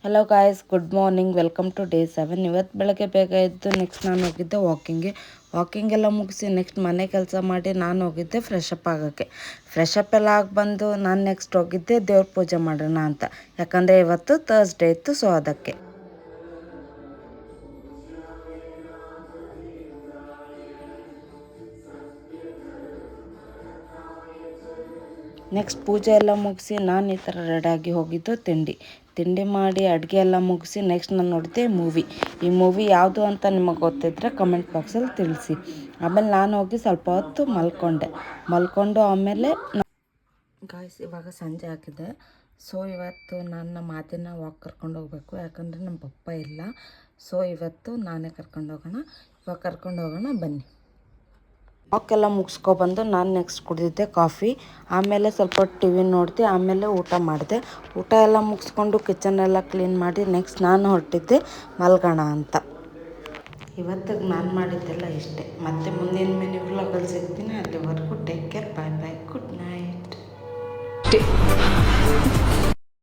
Hello guys, good morning. Welcome to day 7. ಇವತ್ತು ಬೆಳಗ್ಗೆ ಬೇಗ ಎದ್ದು ನೆಕ್ಸ್ಟ್ ನಾನು ಹೋಗಿದ್ದೆ ವಾಕಿಂಗ್ ಎಲ್ಲ ಮುಗಿಸಿ ನೆಕ್ಸ್ಟ್ ಮನೆ ಕೆಲಸ ಮಾಡಿ ನಾನು ಹೋಗಿದ್ದೆ ಫ್ರೆಶ್ ಅಪ್ ಆಗೋಕ್ಕೆ. ಫ್ರೆಶ್ ಅಪ್ ಎಲ್ಲ ಆಗಿ ಬಂದು ನಾನು ನೆಕ್ಸ್ಟ್ ಹೋಗಿದ್ದೆ ದೇವ್ರ ಪೂಜೆ ಮಾಡೋಣ ಅಂತ. ಯಾಕಂದರೆ ಇವತ್ತು ಥರ್ಸ್ಡೇ ಇತ್ತು, ಸೊ ಅದಕ್ಕೆ. ನೆಕ್ಸ್ಟ್ ಪೂಜೆ ಎಲ್ಲ ಮುಗಿಸಿ ನಾನು ಈ ಥರ ರೆಡಿಯಾಗಿ ಹೋಗಿದ್ದು ತಿಂಡಿ ಮಾಡಿ ಅಡುಗೆ ಎಲ್ಲ ಮುಗಿಸಿ ನೆಕ್ಸ್ಟ್ ನಾನು ನೋಡಿದೆ ಈ ಮೂವಿ ಯಾವುದು ಅಂತ ನಿಮಗೆ ಗೊತ್ತಿದ್ದರೆ ಕಮೆಂಟ್ ಬಾಕ್ಸಲ್ಲಿ ತಿಳಿಸಿ. ಆಮೇಲೆ ನಾನು ಹೋಗಿ ಸ್ವಲ್ಪ ಹೊತ್ತು ಮಲ್ಕೊಂಡು ಆಮೇಲೆ ಗಾಯ್ಸ್ ಇವಾಗ ಸಂಜೆ ಆಗಿದೆ. ಸೊ ಇವತ್ತು ನನ್ನ ಮಾತಿನ ವಾಕ್ ಕರ್ಕೊಂಡು ಹೋಗಬೇಕು, ಯಾಕಂದರೆ ನಮ್ಮ ಪಪ್ಪ ಇಲ್ಲ. ಸೊ ಇವತ್ತು ನಾನೇ ಕರ್ಕೊಂಡು ಹೋಗೋಣ ಬನ್ನಿ. ವಾಕೆಲ್ಲ ಮುಗಿಸ್ಕೊಬಂದು ನಾನು ನೆಕ್ಸ್ಟ್ ಕುಡಿದಿದ್ದೆ ಕಾಫಿ. ಆಮೇಲೆ ಸ್ವಲ್ಪ ಟಿ ವಿ ನೋಡಿದೆ, ಆಮೇಲೆ ಊಟ ಮಾಡಿದೆ. ಊಟ ಎಲ್ಲ ಮುಗಿಸ್ಕೊಂಡು ಕಿಚನ್ ಎಲ್ಲ ಕ್ಲೀನ್ ಮಾಡಿ ನೆಕ್ಸ್ಟ್ ನಾನು ಹೊರಟಿದ್ದೆ ಮಲ್ಗೋಣ ಅಂತ. ಇವತ್ತಿಗೆ ನಾನು ಮಾಡಿದ್ದೆಲ್ಲ ಇಷ್ಟೇ. ಮತ್ತೆ ಮುಂದಿನ ಮಿನಿ ವ್ಲಾಗಲ್ಲಿ ಸಿಗ್ತೀನಿ. ಅಲ್ಲಿವರೆಗೂ ಟೇಕ್ ಕೇರ್, ಬಾಯ್ ಬಾಯ್, ಗುಡ್ ನೈಟ್.